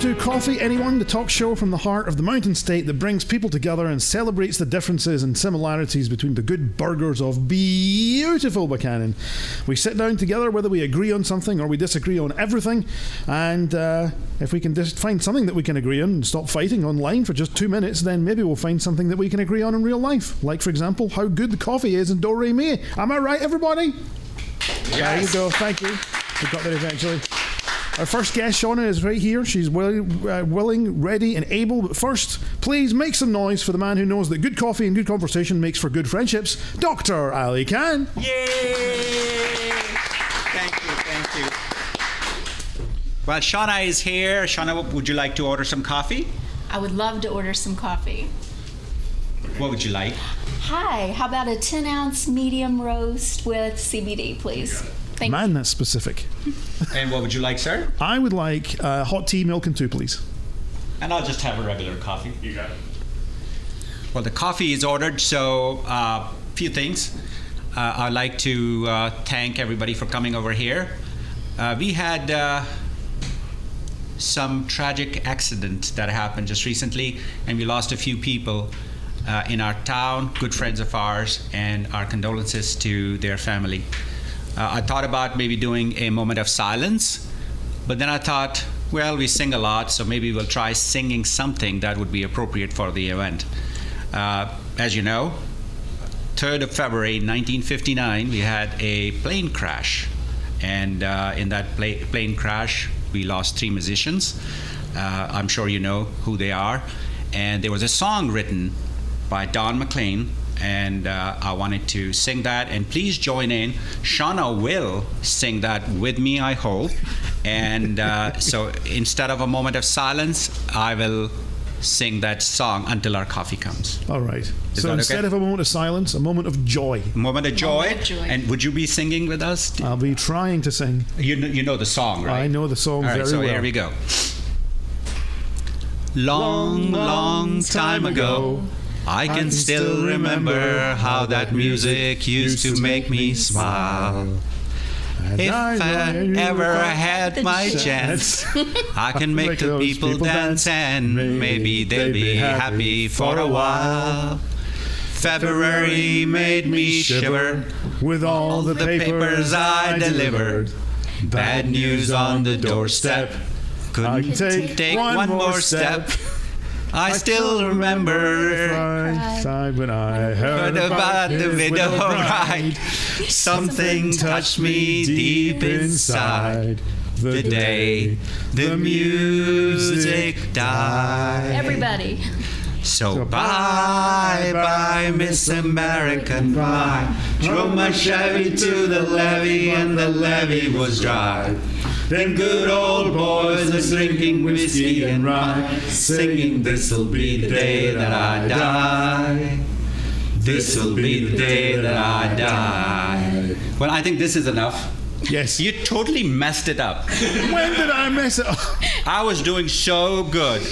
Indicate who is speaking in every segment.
Speaker 1: to Coffee Anyone, the talk show from the heart of the Mountain State that brings people together and celebrates the differences and similarities between the good burgers of beautiful Buchanan. We sit down together whether we agree on something or we disagree on everything, and if we can just find something that we can agree on and stop fighting online for just 2 minutes, then maybe we'll find something that we can agree on in real life. Like, for example, how good the coffee is in Do Re Mi. Am I right, everybody? Yes. There you go. Thank you. We got there eventually. Our first guest, Shauna, is right here. She's willing, ready, and able. But first, please make some noise for the man who knows that good coffee and good conversation makes for good friendships, Dr. Ali Khan.
Speaker 2: Yay! Thank you. Well, Shauna is here. Shauna, would you like to order some coffee?
Speaker 3: I would love to order some coffee.
Speaker 2: What would you like?
Speaker 3: Hi, how about a 10-ounce medium roast with CBD, please? Thank
Speaker 1: Man,
Speaker 3: you.
Speaker 1: that's specific.
Speaker 2: And what would you like, sir?
Speaker 1: I would like hot tea, milk, and 2, please.
Speaker 2: And I'll just have a regular coffee.
Speaker 4: You got it.
Speaker 2: Well, the coffee is ordered, so a few things. I'd like to thank everybody for coming over here. We had some tragic accident that happened just recently, and we lost a few people in our town, good friends of ours, and our condolences to their family. I thought about maybe doing a moment of silence, but then I thought, well, we sing a lot, so maybe we'll try singing something that would be appropriate for the event. As you know, 3rd of February 1959, we had a plane crash, and in that plane crash, we lost 3 musicians. I'm sure you know who they are. And there was a song written by Don McLean, and I wanted to sing that, and please join in. Shauna will sing that with me, I hope. And so instead of a moment of silence, I will sing that song until our coffee comes.
Speaker 1: All right.
Speaker 2: Is
Speaker 1: So
Speaker 2: that
Speaker 1: instead
Speaker 2: okay?
Speaker 1: of a moment of silence, a moment of joy.
Speaker 2: Moment of joy.
Speaker 3: Moment of joy.
Speaker 2: And would you be singing with us?
Speaker 1: I'll be trying to sing.
Speaker 2: You know the song, right?
Speaker 1: I know the song
Speaker 2: All right,
Speaker 1: very
Speaker 2: so
Speaker 1: well.
Speaker 2: here we go. Long time ago, I can still remember how that music used to make me smile. If I ever had my chance, I can make the people dance, and maybe they'll be happy for a while. February made me shiver
Speaker 1: with all the
Speaker 2: papers I delivered. Bad news on the doorstep. Couldn't take one more step. I still remember
Speaker 1: time when I heard
Speaker 2: about the
Speaker 1: his
Speaker 2: widow
Speaker 1: bride.
Speaker 2: bride. Something touched me deep inside the day the music died.
Speaker 3: Everybody.
Speaker 2: So bye, Miss American Pie. Drove my Chevy to the levee, and the levee was dry. Them good old boys are drinking whiskey and rye, singing, "This'll be the day that I die. This'll be the day that I die." Well, I think this is enough.
Speaker 1: Yes.
Speaker 2: You totally messed it up.
Speaker 1: When did I mess it up?
Speaker 2: I was doing so good.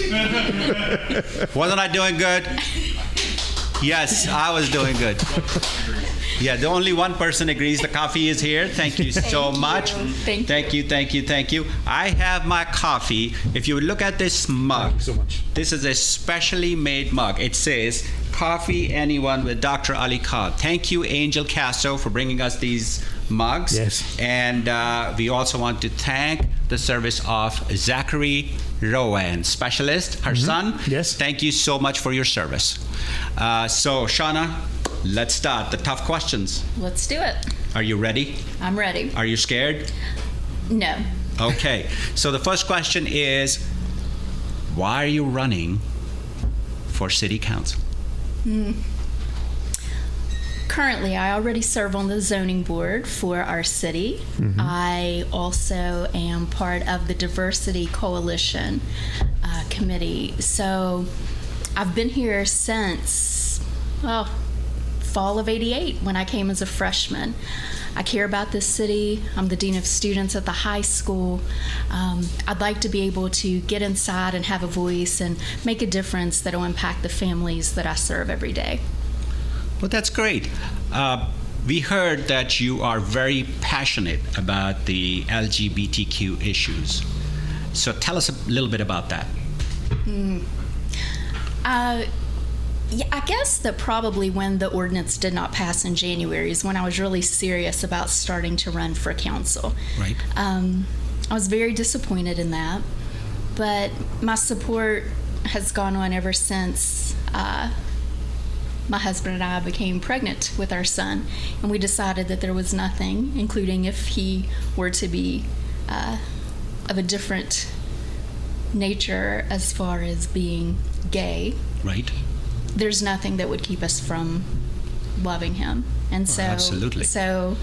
Speaker 2: Wasn't I doing good? Yes, I was doing good. Yeah, the only one person agrees the coffee is here. Thank you so much. Thank you. I have my coffee. If you look at this mug,
Speaker 1: Thank you so much.
Speaker 2: this is a specially made mug. It says, "Coffee Anyone with Dr. Ali Khan." Thank you, Angel Castro, for bringing us these mugs.
Speaker 1: Yes.
Speaker 2: And we also want to thank the service of Zachary Rowan, specialist, her son.
Speaker 1: Yes.
Speaker 2: Thank you so much for your service. So, Shauna, let's start the tough questions.
Speaker 3: Let's do it.
Speaker 2: Are you ready?
Speaker 3: I'm ready.
Speaker 2: Are you scared?
Speaker 3: No.
Speaker 2: Okay. So the first question is, why are you running for city council?
Speaker 3: Currently, I already serve on the zoning board for our city. I also am part of the Diversity Coalition committee. So I've been here since, fall of '88 when I came as a freshman. I care about this city. I'm the dean of students at the high school. I'd like to be able to get inside and have a voice and make a difference that will impact the families that I serve every day.
Speaker 2: Well, that's great. We heard that you are very passionate about the LGBTQ issues. So tell us a little bit about that.
Speaker 3: Yeah, I guess that probably when the ordinance did not pass in January is when I was really serious about starting to run for council.
Speaker 2: Right.
Speaker 3: I was very disappointed in that, but my support has gone on ever since my husband and I became pregnant with our son, and we decided that there was nothing, including if he were to be of a different nature as far as being gay.
Speaker 2: Right.
Speaker 3: There's nothing that would keep us from loving him. And so
Speaker 2: absolutely.
Speaker 3: So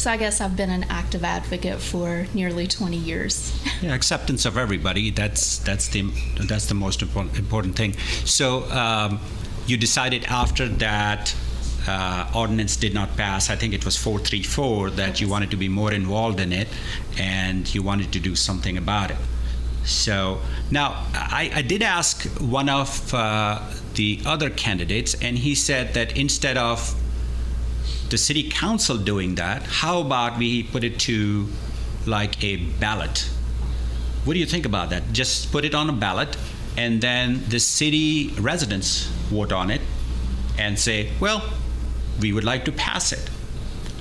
Speaker 3: I guess I've been an active advocate for nearly 20 years.
Speaker 2: Yeah, acceptance of everybody, that's the most important thing. So you decided after that ordinance did not pass, I think it was 434, that you wanted to be more involved in it and you wanted to do something about it. So now I did ask one of the other candidates, and he said that instead of the city council doing that, how about we put it to like a ballot? What do you think about that? Just put it on a ballot, and then the city residents vote on it and say, well, we would like to pass it,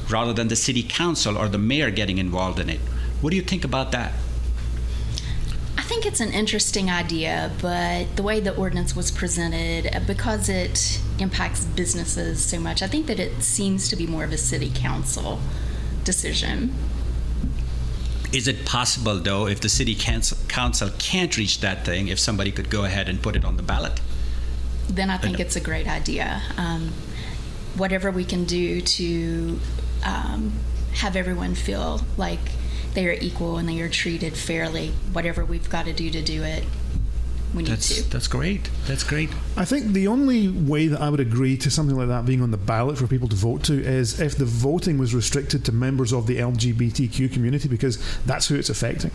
Speaker 2: rather than the city council or the mayor getting involved in it. What do you think about that?
Speaker 3: I think it's an interesting idea, but the way the ordinance was presented, because it impacts businesses so much, I think that it seems to be more of a city council decision.
Speaker 2: Is it possible, though, if the city council can't reach that thing, if somebody could go ahead and put it on the ballot?
Speaker 3: Then I think it's a great idea. Whatever we can do to have everyone feel like they are equal and they are treated fairly, whatever we've got to do it, we need to.
Speaker 2: That's great. That's great.
Speaker 1: I think the only way that I would agree to something like that being on the ballot for people to vote to is if the voting was restricted to members of the LGBTQ community, because that's who it's affecting.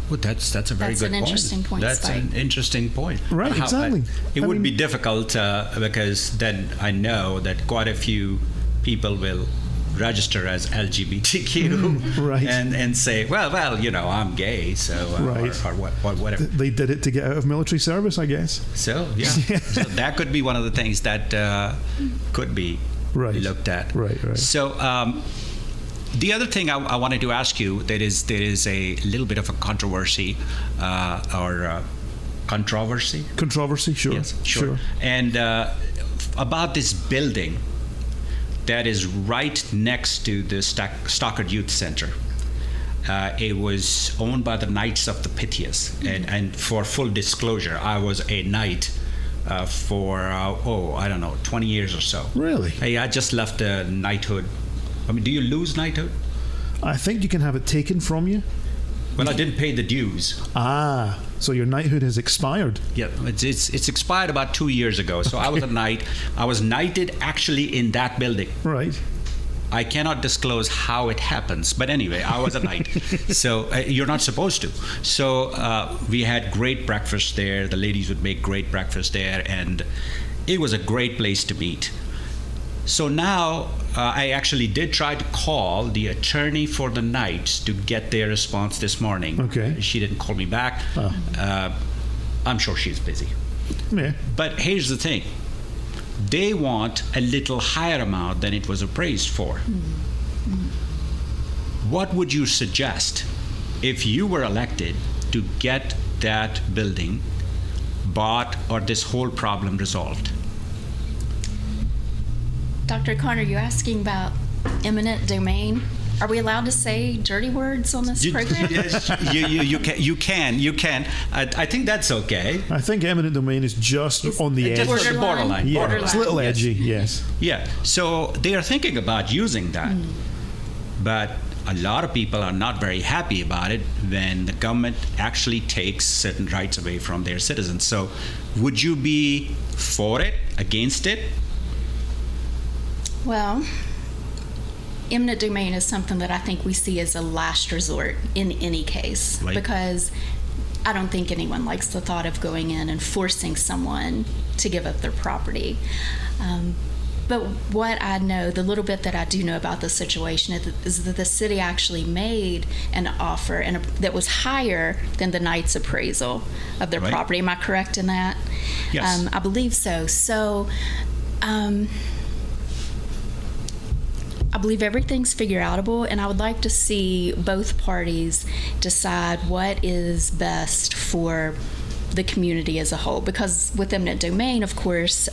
Speaker 2: Well, that's a very good point.
Speaker 3: That's an interesting point,
Speaker 2: That's
Speaker 3: Spike.
Speaker 2: an interesting point.
Speaker 1: Right, exactly.
Speaker 2: It would be difficult because then I know that quite a few people will register as LGBTQ
Speaker 1: right.
Speaker 2: and say, well, I'm gay, so
Speaker 1: right.
Speaker 2: or whatever.
Speaker 1: They did it to get out of military service, I guess.
Speaker 2: So yeah, so that could be one of the things that could be looked at.
Speaker 1: Right.
Speaker 2: So the other thing I wanted to ask you, there is a little bit of a controversy or controversy.
Speaker 1: Controversy, sure.
Speaker 2: Yes, sure. And about this building that is right next to the Stockard Youth Center. It was owned by the Knights of the Pythias. And for full disclosure, I was a knight for, 20 years or so.
Speaker 1: Really?
Speaker 2: I just left the knighthood. I mean, do you lose knighthood?
Speaker 1: I think you can have it taken from you.
Speaker 2: Well, I didn't pay the dues.
Speaker 1: Ah, so your knighthood has expired.
Speaker 2: Yeah, it's expired about 2 years ago. So I was a knight. I was knighted actually in that building.
Speaker 1: Right.
Speaker 2: I cannot disclose how it happens, but anyway, I was a knight. So you're not supposed to. So we had great breakfast there. The ladies would make great breakfast there, and it was a great place to meet. So now I actually did try to call the attorney for the Knights to get their response this morning.
Speaker 1: Okay.
Speaker 2: She didn't call me back. I'm sure she's busy.
Speaker 1: Yeah.
Speaker 2: But here's the thing. They want a little higher amount than it was appraised for. Mm-hmm. What would you suggest if you were elected to get that building bought or this whole problem resolved?
Speaker 3: Dr. Khan, are you asking about eminent domain? Are we allowed to say dirty words on this program?
Speaker 2: Yes, you can. I think that's okay.
Speaker 1: I think eminent domain is just on the edge.
Speaker 2: Just borderline.
Speaker 1: Yeah,
Speaker 2: Borderline.
Speaker 1: it's a little edgy, yes.
Speaker 2: Yeah, so they are thinking about using that. But a lot of people are not very happy about it when the government actually takes certain rights away from their citizens. So would you be for it, against it?
Speaker 3: Well, eminent domain is something that I think we see as a last resort in any case,
Speaker 2: right.
Speaker 3: Because I don't think anyone likes the thought of going in and forcing someone to give up their property. But what I know, the little bit that I do know about the situation is that the city actually made an offer that was higher than the Knight's appraisal of their
Speaker 2: Right.
Speaker 3: property. Am I correct in that?
Speaker 2: Yes.
Speaker 3: I believe so. So I believe everything's figure outable, and I would like to see both parties decide what is best for the community as a whole. Because with eminent domain, of course,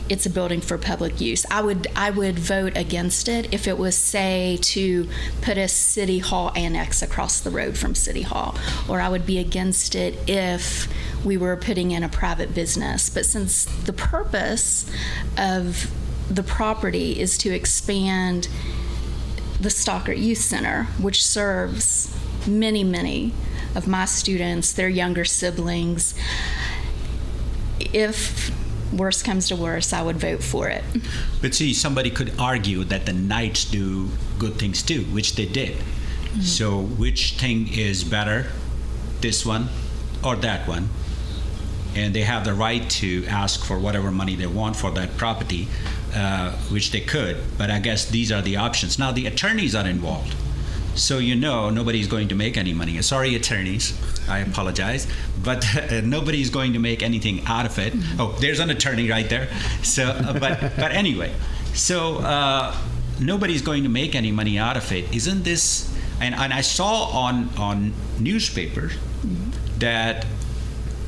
Speaker 3: it's a building for public use. I would vote against it if it was, say, to put a city hall annex across the road from city hall, or I would be against it if we were putting in a private business. But since the purpose of the property is to expand the Stockert Youth Center, which serves many, many of my students, their younger siblings, if worse comes to worse, I would vote for it.
Speaker 2: But see, somebody could argue that the Knights do good things too, which they did. Mm-hmm. So which thing is better, this one or that one? And they have the right to ask for whatever money they want for that property, which they could. But I guess these are the options. Now the attorneys are involved. So nobody's going to make any money. Sorry, attorneys, I apologize, but nobody's going to make anything out of it. Oh, there's an attorney right there. So, but anyway, so nobody's going to make any money out of it. Isn't this? And I saw on newspapers that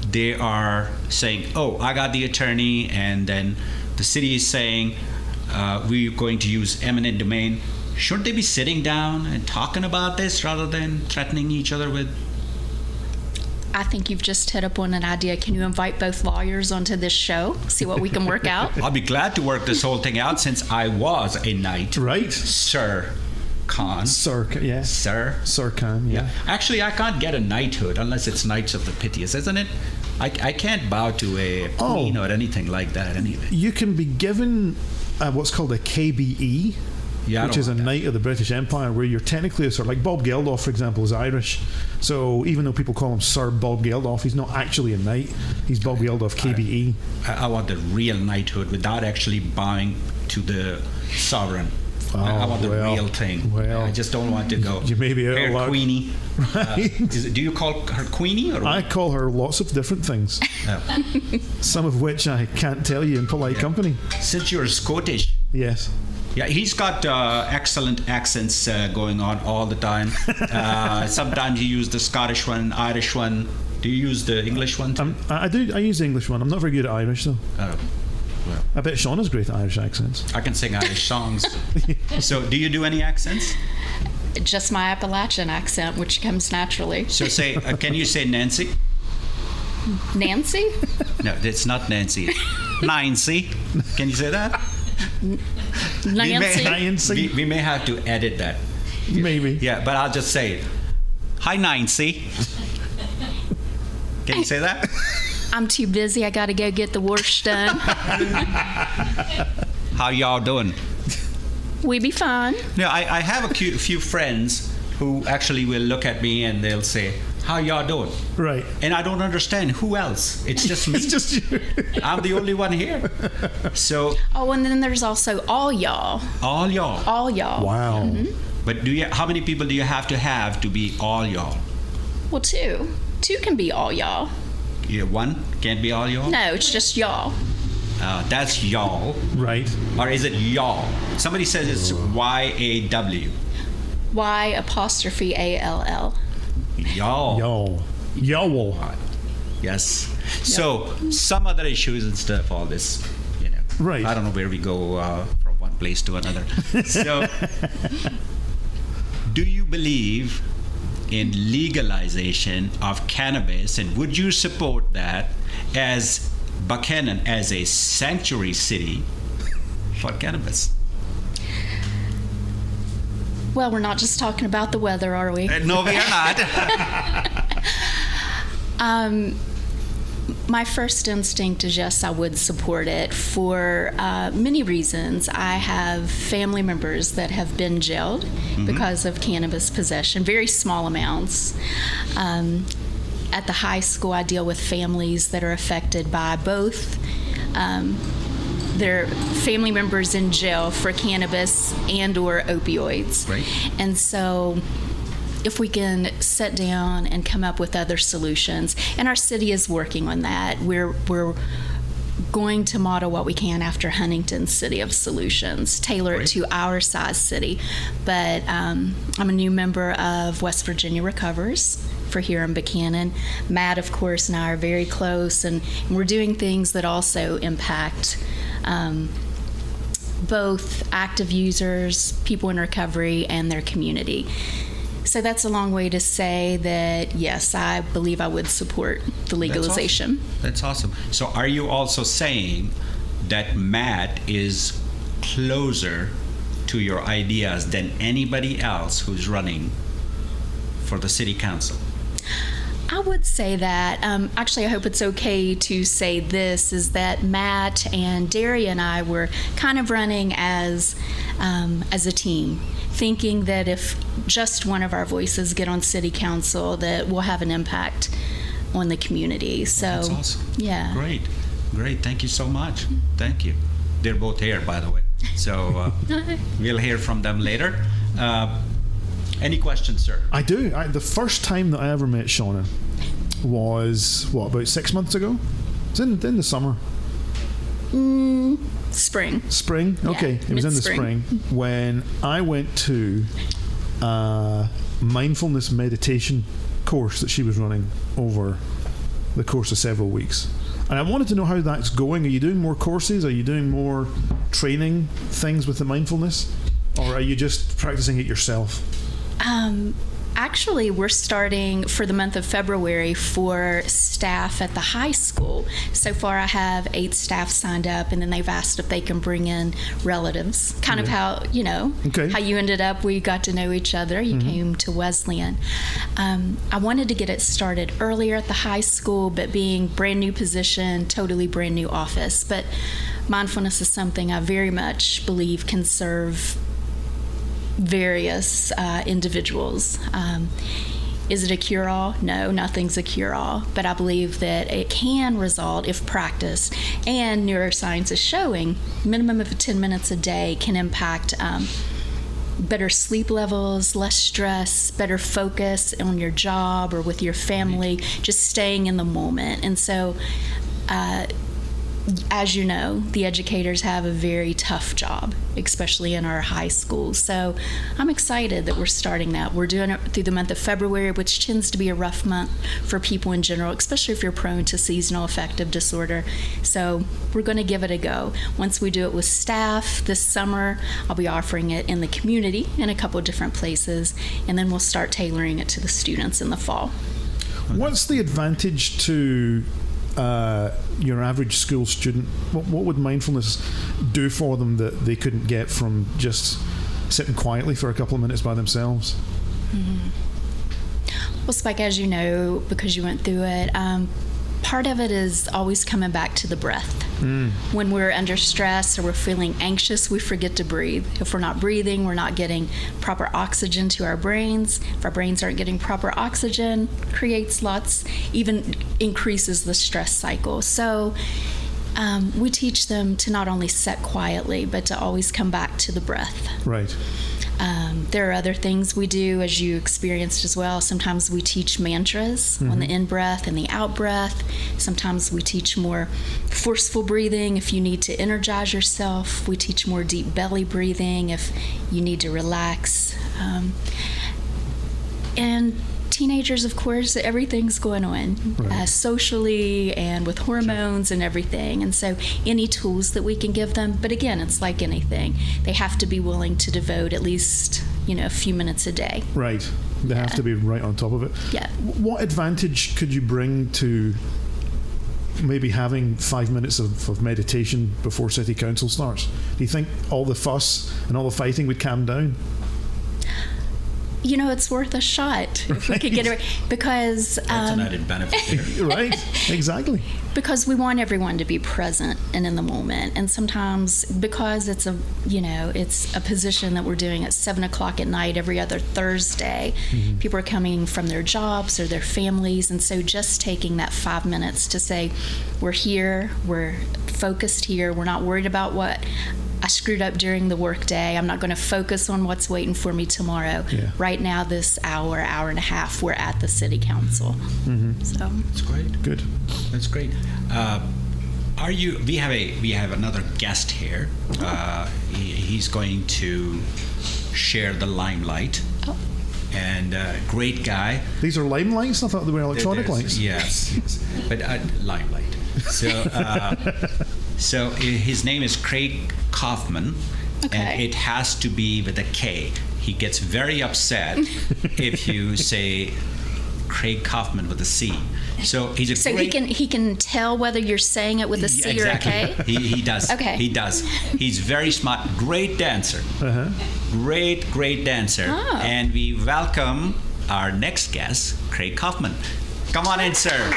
Speaker 2: they are saying, "Oh, I got the attorney," and then the city is saying, "We're going to use eminent domain." Shouldn't they be sitting down and talking about this rather than threatening each other with?
Speaker 3: I think you've just hit up on an idea. Can you invite both lawyers onto this show? See what we can work out?
Speaker 2: I'll be glad to work this whole thing out since I was a knight.
Speaker 1: Right.
Speaker 2: Sir Khan.
Speaker 1: Sir, yeah.
Speaker 2: Sir.
Speaker 1: Sir Khan, yeah.
Speaker 2: Actually, I can't get a knighthood unless it's Knights of the Piteous, isn't it? I can't bow to a queen or anything like that anyway.
Speaker 1: You can be given what's called a KBE.
Speaker 2: Yeah,
Speaker 1: which is a Knight of the British Empire, where you're technically a sort of, like Bob Geldof, for example, is Irish. So even though people call him Sir Bob Geldof, he's not actually a knight. He's Bob Geldof, KBE.
Speaker 2: I want the real knighthood without actually bowing to the sovereign. I want the real thing.
Speaker 1: Well,
Speaker 2: I just don't want to go.
Speaker 1: You may be out of luck.
Speaker 2: Queenie.
Speaker 1: Right.
Speaker 2: Do you call her Queenie? Or
Speaker 1: I call her lots of different things. Some of which I can't tell you in polite company.
Speaker 2: Since you're Scottish.
Speaker 1: Yes.
Speaker 2: Yeah, he's got excellent accents going on all the time. Sometimes you use the Scottish one, Irish one. Do you use the English one too?
Speaker 1: I do. I use the English one. I'm not very good at Irish, though.
Speaker 2: Well,
Speaker 1: I bet Shauna's great at Irish accents.
Speaker 2: I can sing Irish songs. So do you do any accents?
Speaker 3: Just my Appalachian accent, which comes naturally.
Speaker 2: So say, can you say Nancy?
Speaker 3: Nancy?
Speaker 2: No, it's not Nancy. Nancy. Can you say that?
Speaker 3: Nancy?
Speaker 2: We may have to edit that.
Speaker 1: Maybe.
Speaker 2: Yeah, but I'll just say it. Hi, Nancy. Can you say that?
Speaker 3: I'm too busy. I got to go get the wash done.
Speaker 2: How y'all doing?
Speaker 3: We be fine.
Speaker 2: No, I have a few friends who actually will look at me and they'll say, how y'all doing?
Speaker 1: Right.
Speaker 2: And I don't understand. Who else? It's just me.
Speaker 1: It's just you.
Speaker 2: I'm the only one here. So.
Speaker 3: Oh, and then there's also all y'all.
Speaker 2: All y'all.
Speaker 3: All y'all.
Speaker 1: Wow.
Speaker 3: Mm-hmm.
Speaker 2: But how many people do you have to be all y'all?
Speaker 3: Well, two. Two can be all y'all.
Speaker 2: Yeah, one can't be all y'all?
Speaker 3: No, it's just y'all.
Speaker 2: That's y'all.
Speaker 1: Right.
Speaker 2: Or is it y'all? Somebody says it's Y-A-W.
Speaker 3: Y''ALL.
Speaker 2: Y'all.
Speaker 1: Y'all. Y'all.
Speaker 2: Yes. So some other issues instead of all this,
Speaker 1: Right.
Speaker 2: I don't know where we go from one place to another. So, do you believe in legalization of cannabis, and would you support that as Buchanan as a sanctuary city for cannabis?
Speaker 3: Well, we're not just talking about the weather, are we?
Speaker 2: No, we are not.
Speaker 3: My first instinct is yes, I would support it for many reasons. I have family members that have been jailed because of cannabis possession, very small amounts. At the high school, I deal with families that are affected by both their family members in jail for cannabis and or opioids.
Speaker 2: Right.
Speaker 3: And so if we can sit down and come up with other solutions, and our city is working on that, we're going to model what we can after Huntington's City of Solutions, tailor it to our size city. But I'm a new member of West Virginia Recovers for here in Buchanan. Matt, of course, and I are very close, and we're doing things that also impact both active users, people in recovery, and their community. So that's a long way to say that, yes, I believe I would support the legalization.
Speaker 2: That's awesome. So are you also saying that Matt is closer to your ideas than anybody else who's running for the city council?
Speaker 3: I would say that. Actually, I hope it's okay to say this, is that Matt and Derry and I were kind of running as a team, thinking that if just one of our voices get on city council, that we'll have an impact on the community. So
Speaker 2: that's awesome.
Speaker 3: Yeah.
Speaker 2: Great. Thank you so much. Thank you. They're both here, by the way. So we'll hear from them later. Any questions, sir?
Speaker 1: I do. The first time that I ever met Shauna was, about 6 months ago? It's in the summer.
Speaker 3: Spring.
Speaker 1: Spring? Okay.
Speaker 3: Yeah,
Speaker 1: it was in the
Speaker 3: mid-spring.
Speaker 1: spring when I went to a mindfulness meditation course that she was running over the course of several weeks. And I wanted to know how that's going. Are you doing more courses? Are you doing more training things with the mindfulness? Or are you just practicing it yourself?
Speaker 3: Actually, we're starting for the month of February for staff at the high school. So far, I have 8 staff signed up, and then they've asked if they can bring in relatives. Kind of how, how you ended up, we got to know each other. You came to Wesleyan. I wanted to get it started earlier at the high school, but being brand new position, totally brand new office. But mindfulness is something I very much believe can serve various individuals. Is it a cure-all? No, nothing's a cure-all. But I believe that it can result if practiced. And neuroscience is showing minimum of 10 minutes a day can impact better sleep levels, less stress, better focus on your job or with your family, just staying in the moment. And so as you know, the educators have a very tough job, especially in our high schools. So I'm excited that we're starting that. We're doing it through the month of February, which tends to be a rough month for people in general, especially if you're prone to seasonal affective disorder. So we're going to give it a go. Once we do it with staff this summer, I'll be offering it in the community in a couple of different places, and then we'll start tailoring it to the students in the fall.
Speaker 1: What's the advantage to your average school student? What would mindfulness do for them that they couldn't get from just sitting quietly for a couple of minutes by themselves?
Speaker 3: Well, Spike, as you know, because you went through it, part of it is always coming back to the breath. When we're under stress or we're feeling anxious, we forget to breathe. If we're not breathing, we're not getting proper oxygen to our brains. If our brains aren't getting proper oxygen, creates even increases the stress cycle. So we teach them to not only sit quietly, but to always come back to the breath.
Speaker 1: Right.
Speaker 3: There are other things we do, as you experienced as well. Sometimes we teach mantras on the in-breath and the out-breath. Sometimes we teach more forceful breathing if you need to energize yourself. We teach more deep belly breathing if you need to relax. And teenagers, of course, everything's going on socially and with hormones and everything. And so any tools that we can give them, but again, it's like anything. They have to be willing to devote at least, a few minutes a day.
Speaker 1: Right. They have to be right on top of it.
Speaker 3: Yeah.
Speaker 1: What advantage could you bring to maybe having 5 minutes of meditation before city council starts? Do you think all the fuss and all the fighting would calm down?
Speaker 3: It's worth a shot if we could get it, because
Speaker 2: That's an added benefit here.
Speaker 1: Right, exactly.
Speaker 3: Because we want everyone to be present and in the moment, and sometimes because it's a position that we're doing at 7:00 at night every other Thursday, people are coming from their jobs or their families, and so just taking that 5 minutes to say, we're here, we're focused here. We're not worried about what I screwed up during the workday. I'm not going to focus on what's waiting for me tomorrow.
Speaker 1: Yeah.
Speaker 3: Right now, this hour and a half, we're at the city council. So
Speaker 2: That's great.
Speaker 1: Good.
Speaker 2: That's great. We have another guest here. He's going to share the limelight.
Speaker 3: Oh.
Speaker 2: And great guy.
Speaker 1: These are lime lights? I thought they were electronic lights.
Speaker 2: Yes, but limelight. So his name is Craig Kaufman,
Speaker 3: Okay.
Speaker 2: and it has to be with a K. He gets very upset if you say Craig Kaufman with a C. So he's a
Speaker 3: So
Speaker 2: great.
Speaker 3: he can tell whether you're saying it with a C
Speaker 2: Exactly.
Speaker 3: or a K?
Speaker 2: He does.
Speaker 3: Okay.
Speaker 2: He does. He's very smart. Great dancer. Great dancer.
Speaker 3: Oh.
Speaker 2: And we welcome our next guest, Craig Kaufman. Come on in, sir.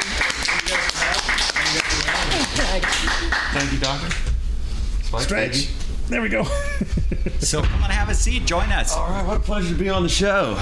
Speaker 4: Thank you, Doctor. Spike,
Speaker 1: Stretch.
Speaker 4: thank you.
Speaker 1: There we go.
Speaker 2: So come on, have a seat. Join us.
Speaker 4: All right, what a pleasure to be on the show.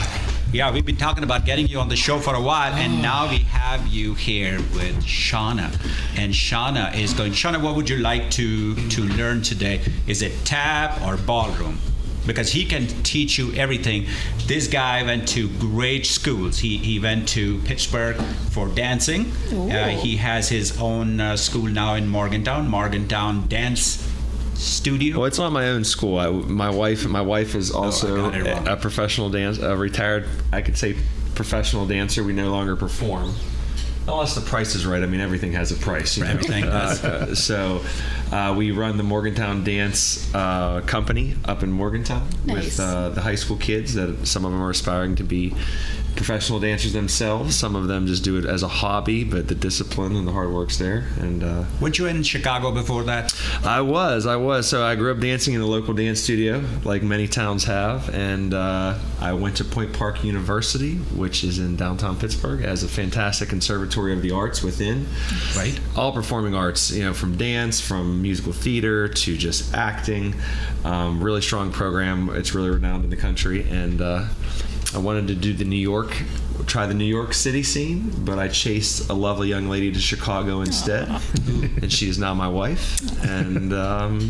Speaker 2: Yeah, we've been talking about getting you on the show for a while, and now we have you here with Shauna. And Shauna, what would you like to learn today? Is it tap or ballroom? Because he can teach you everything. This guy went to great schools. He went to Pittsburgh for dancing. He has his own school now in Morgantown Dance Studio.
Speaker 4: Well, it's not my own school. My wife is also
Speaker 2: I got it wrong.
Speaker 4: a professional dancer, a retired, I could say, professional dancer. We no longer perform. Unless the price is right. I mean, everything has a price. You know?
Speaker 2: Everything does.
Speaker 4: So we run the Morgantown Dance Company up in Morgantown
Speaker 3: Nice.
Speaker 4: with the high school kids. That some of them are aspiring to be professional dancers themselves. Some of them just do it as a hobby, but the discipline and the hard work's there. And
Speaker 2: Weren't you in Chicago before that?
Speaker 4: I was. So I grew up dancing in the local dance studio, like many towns have, and I went to Point Park University, which is in downtown Pittsburgh, as a fantastic conservatory of the arts within.
Speaker 2: Right.
Speaker 4: All performing arts, from dance, from musical theater to just acting. Really strong program. It's really renowned in the country, and I wanted to do try the New York City scene, but I chased a lovely young lady to Chicago instead, and she is now my wife. And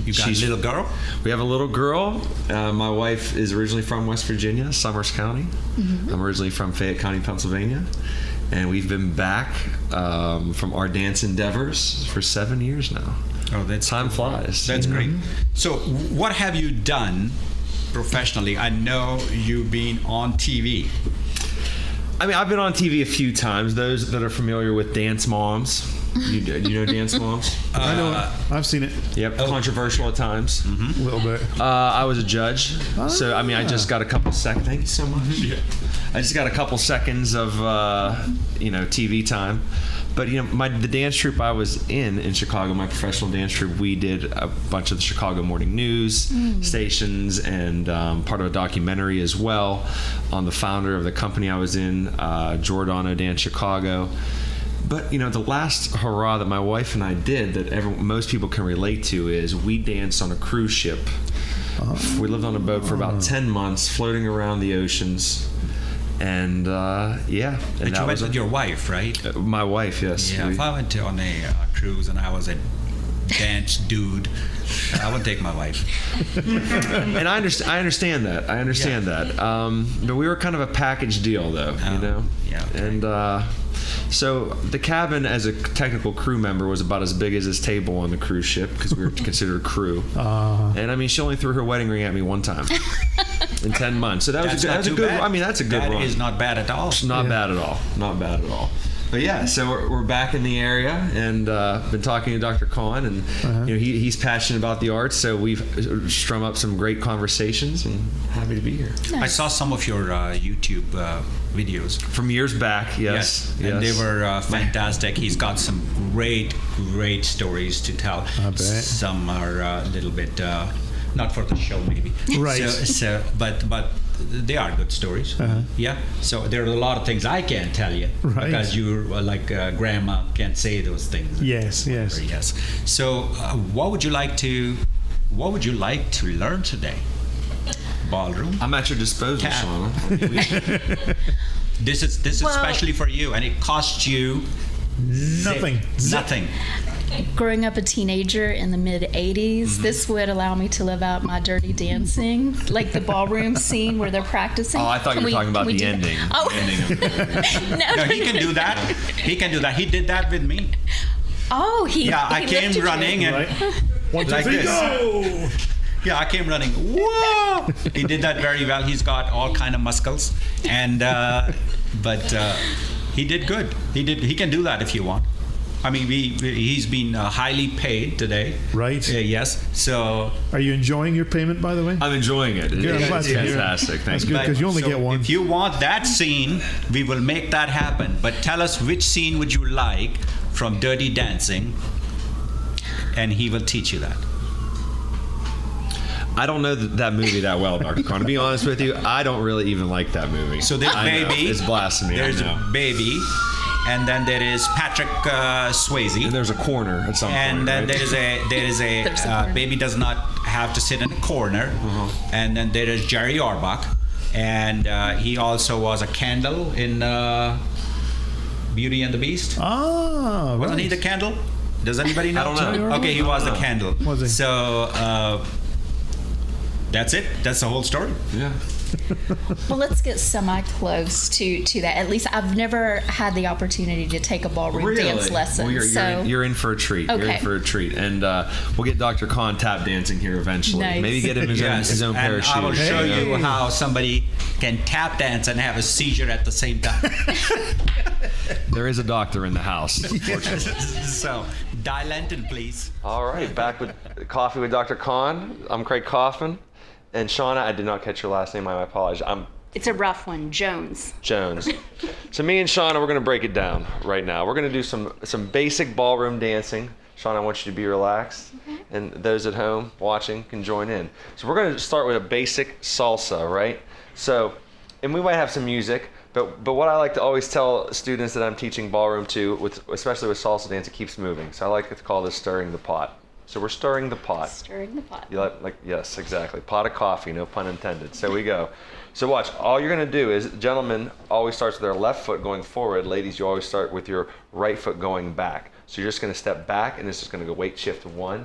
Speaker 2: You got a little girl?
Speaker 4: we have a little girl. My wife is originally from West Virginia, Summers County. I'm originally from Fayette County, Pennsylvania. And we've been back from our dance endeavors for 7 years now.
Speaker 2: Oh, that's
Speaker 4: Time flies.
Speaker 2: That's great. So, what have you done professionally? I know you've been on TV.
Speaker 4: I mean, I've been on TV a few times. Those that are familiar with Dance Moms, you know Dance Moms?
Speaker 1: I know it. I've seen it
Speaker 4: Yep, controversial at times.
Speaker 1: a little bit.
Speaker 4: I was a judge, so I mean, I just got a couple seconds. Thank you so much. I just got a couple seconds of TV time. But the dance troupe I was in Chicago, my professional dance troupe, we did a bunch of the Chicago morning news stations and part of a documentary as well on the founder of the company I was in, Giordano Dance Chicago. But the last hurrah that my wife and I did that most people can relate to is we danced on a cruise ship. We lived on a boat for about 10 months, floating around the oceans. And
Speaker 2: But you went with your wife, right?
Speaker 4: my wife, yes.
Speaker 2: Yeah, if I went on a cruise and I was a dance dude, I would take my wife.
Speaker 4: And I understand that. But we were kind of a package deal, though.
Speaker 2: Yeah.
Speaker 4: And so the cabin, as a technical crew member, was about as big as this table on the cruise ship because we were considered crew. And I mean, she only threw her wedding ring at me one time in 10 months. So that's a good.
Speaker 2: Bad.
Speaker 4: I mean, that's a good
Speaker 2: That
Speaker 4: run.
Speaker 2: is not bad at all.
Speaker 4: Not bad at all. Not bad at all. But yeah, so we're back in the area, and been talking to Dr.Khan, and he's passionate about the arts, so we've strung up some great conversations, and happy to be here.
Speaker 3: Nice.
Speaker 2: I saw some of your YouTube videos.
Speaker 4: From years back, yes.
Speaker 2: And they were fantastic. He's got some great stories to tell.
Speaker 1: I bet.
Speaker 2: Some are a little bit not for the show, maybe.
Speaker 1: Right.
Speaker 2: But they are good stories. Yeah. So there are a lot of things I can't tell you because you're like grandma can't say those things.
Speaker 1: Yes.
Speaker 2: Yes. So what would you like to learn today? Ballroom.
Speaker 4: I'm at your disposal,
Speaker 2: Cat.
Speaker 4: Shauna.
Speaker 2: This is especially for you, and it costs you
Speaker 1: Nothing.
Speaker 2: Nothing.
Speaker 3: growing up a teenager in the mid 80s, this would allow me to live out my dirty dancing, like the ballroom scene where they're practicing.
Speaker 4: Oh, I thought you were talking about the ending.
Speaker 3: Oh.
Speaker 4: The ending of the movie.
Speaker 2: No, he can do that. He can do that. He did that with me.
Speaker 3: Oh,
Speaker 2: I came
Speaker 3: lifted
Speaker 2: running
Speaker 3: you.
Speaker 2: and
Speaker 1: Right? 1, 2,
Speaker 2: like
Speaker 1: 3,
Speaker 2: this.
Speaker 1: go!
Speaker 2: Yeah, I came running. Whoa! He did that very well. He's got all kind of muscles, and but he did good. He can do that if you want. I mean, he's been highly paid today.
Speaker 1: Right.
Speaker 2: Yes. So.
Speaker 1: Are you enjoying your payment, by the way?
Speaker 4: I'm enjoying it.
Speaker 1: Good, I'm glad
Speaker 4: It's
Speaker 1: to hear it.
Speaker 4: fantastic.
Speaker 1: That's
Speaker 4: Thank
Speaker 1: good,
Speaker 4: you.
Speaker 1: because you only get one.
Speaker 2: If you want that scene, we will make that happen. But tell us which scene would you like from Dirty Dancing, and he will teach you that.
Speaker 4: I don't know that movie that well, Dr. Khan. To be honest with you, I don't really even like that movie.
Speaker 2: So there's
Speaker 4: I know,
Speaker 2: Baby.
Speaker 4: it's blasphemy.
Speaker 2: There's
Speaker 4: I know.
Speaker 2: Baby, and then there is Patrick Swayze.
Speaker 4: And there's a corner at some point.
Speaker 2: And then
Speaker 4: right?
Speaker 2: there is a
Speaker 3: There's a corner.
Speaker 2: Baby does not have to sit in a corner. And then there is Jerry Orbach, and he also was a candle in Beauty and the Beast.
Speaker 1: Ah,
Speaker 2: Wasn't
Speaker 1: right.
Speaker 2: he the candle? Does anybody know?
Speaker 4: I don't know.
Speaker 2: Okay, he was the candle.
Speaker 1: Was he?
Speaker 2: So that's it. That's the whole story.
Speaker 4: Yeah.
Speaker 3: Well, let's get semi-close to that. At least I've never had the opportunity to take a ballroom dance lesson.
Speaker 4: Well, you're in for a treat. You're
Speaker 3: Okay.
Speaker 4: in for a treat. And we'll get Dr. Khan tap dancing here eventually.
Speaker 3: Nice.
Speaker 4: Maybe get him his own pair
Speaker 2: and
Speaker 4: of shoes.
Speaker 2: I will show
Speaker 1: Hey.
Speaker 2: you how somebody can tap dance and have a seizure at the same time.
Speaker 4: There is a doctor in the house.
Speaker 2: So, Dilantin, please.
Speaker 4: All right, back with Coffee with Dr. Khan. I'm Craig Kaufman. And Shauna, I did not catch your last name. I apologize. I'm
Speaker 5: It's a rough one, Jones.
Speaker 4: Jones. So me and Shauna, we're going to break it down right now. We're going to do some basic ballroom dancing. Shauna, I want you to be relaxed. And those at home watching can join in. So we're going to start with a basic salsa, right? So, and we might have some music, but what I like to always tell students that I'm teaching ballroom to, especially with salsa dance, it keeps moving. So I like to call this stirring the pot. So we're stirring the pot.
Speaker 5: Stirring the pot.
Speaker 4: You like yes, exactly. Pot of coffee, no pun intended. So we go. So watch. All you're gonna do is, gentlemen always starts with their left foot going forward. Ladies, you always start with your right foot going back. So you're just gonna step back, and this is gonna go weight shift 1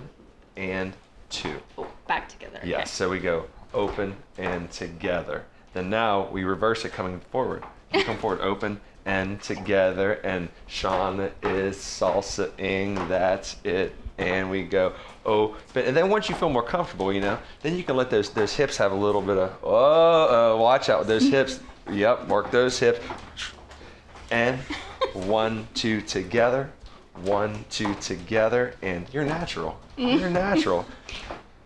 Speaker 4: and 2.
Speaker 5: Oh, back together. Okay.
Speaker 4: Yes. So we go open and together. Then now we reverse it coming forward. You come forward, open and together, and Shauna is salsa-ing. That's it. And we go, and then once you feel more comfortable, then you can let those hips have a little bit of, watch out with those hips. Yep, work those hips. And 1, 2 together, 1, 2 together, and you're natural. You're natural.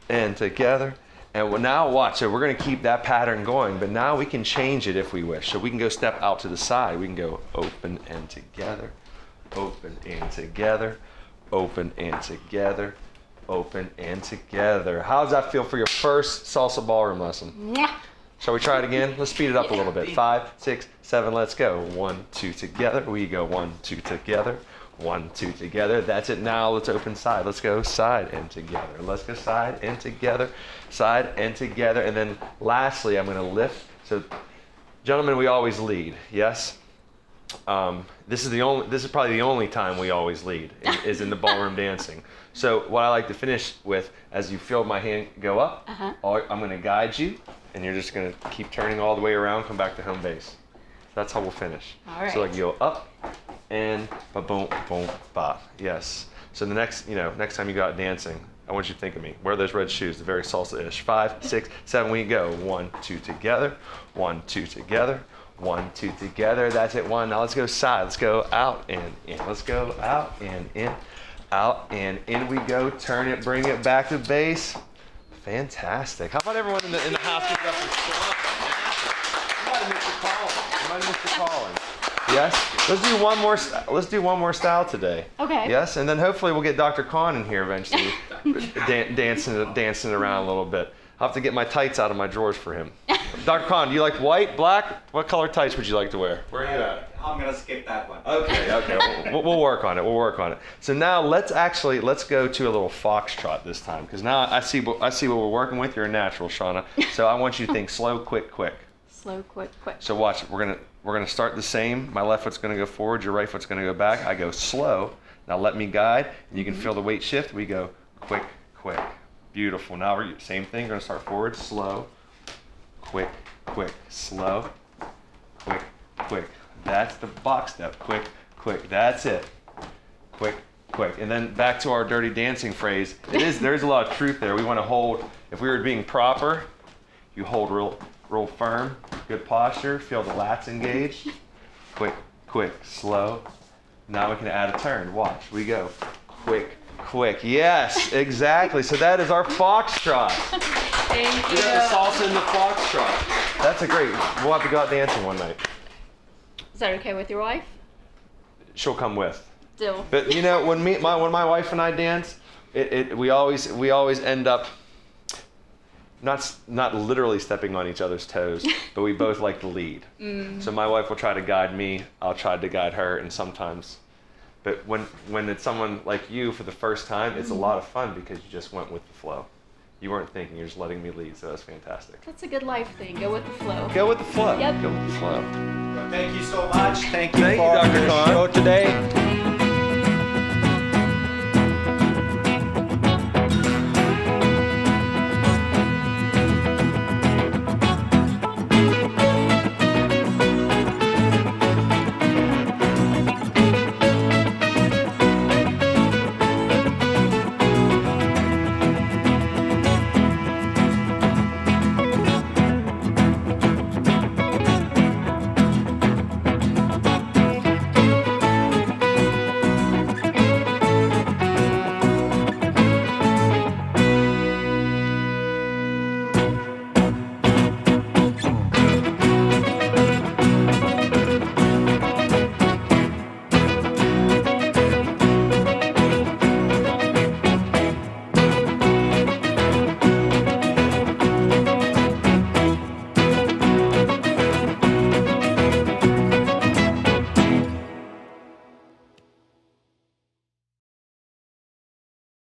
Speaker 4: And together. And now watch, so we're gonna keep that pattern going, but now we can change it if we wish. So we can go step out to the side. We can go open and together, open and together, open and together, open and together. How does that feel for your first salsa ballroom lesson?
Speaker 5: Mwah.
Speaker 4: Shall we try it again? Let's speed it up a little bit. 5, 6, 7, let's go. 1, 2 together. We go 1, 2 together. 1, 2 together. That's it. Now let's open side. Let's go side and together. Let's go side and together, side and together. And then lastly, I'm going to lift. So, gentlemen, we always lead. Yes. This is probably the only time we always lead is in the ballroom dancing. So what I like to finish with, as you feel my hand go up, I'm going to guide you, and you're just going to keep turning all the way around, come back to home base. That's how we'll finish.
Speaker 5: All right.
Speaker 4: So like you go up and ba boom boom ba. Yes. So the next time you go out dancing, I want you to think of me. Wear those red shoes, the very salsa-ish. 5, 6, 7, we go. 1, 2 together. 1, 2 together. 1, 2 together. That's it. 1. Now let's go side. Let's go out and in. Let's go out and in. Out and in we go. Turn it. Bring it back to base. Fantastic. How about everyone in the house give it up for Shauna? You might have missed your calling. Yes. Let's do one more style today.
Speaker 5: Okay.
Speaker 4: Yes, and then hopefully we'll get Dr. Khan in here eventually, dancing around a little bit. I'll have to get my tights out of my drawers for him. Dr. Khan, do you like white, black? What color tights would you like to wear? Where are you at?
Speaker 2: I'm gonna skip that one.
Speaker 4: Okay. We'll work on it. So now let's go to a little foxtrot this time, because now I see what we're working with. You're a natural, Shauna. So I want you to think slow, quick, quick.
Speaker 5: Slow, quick.
Speaker 4: So watch. We're gonna start the same. My left foot's gonna go forward. Your right foot's gonna go back. I go slow. Now let me guide. And you can feel the weight shift. We go quick, quick. Beautiful. Now we're same thing. We're going to start forward, slow, quick, quick, slow, quick, quick. That's the box step. Quick, quick. That's it. Quick, quick. And then back to our dirty dancing phrase. There's a lot of truth there. We want to hold, if we were being proper, you hold real firm, good posture, feel the lats engage. Quick, quick, slow. Now we can add a turn. Watch, we go. Quick, quick. Yes, exactly. So that is our foxtrot.
Speaker 5: Thank
Speaker 4: We
Speaker 5: you.
Speaker 4: got the salsa in the foxtrot. That's a great, we'll have to go out dancing one night.
Speaker 5: Is that okay with your wife?
Speaker 4: She'll come with.
Speaker 5: Still.
Speaker 4: But you know, when my wife and I dance, we always end up not literally stepping on each other's toes, but we both like to lead. So my wife will try to guide me, I'll try to guide her, and sometimes, but when it's someone like you for the first time, it's a lot of fun because you just went with the flow. You weren't thinking, you're just letting me lead, so that's fantastic.
Speaker 5: That's a good life thing. Go with the flow.
Speaker 4: Go with the flow.
Speaker 5: Yep.
Speaker 4: Go with the flow.
Speaker 2: Thank you so much. Thank you
Speaker 4: Thank you,
Speaker 2: for
Speaker 4: Dr.
Speaker 2: the
Speaker 4: Khan.
Speaker 2: show today.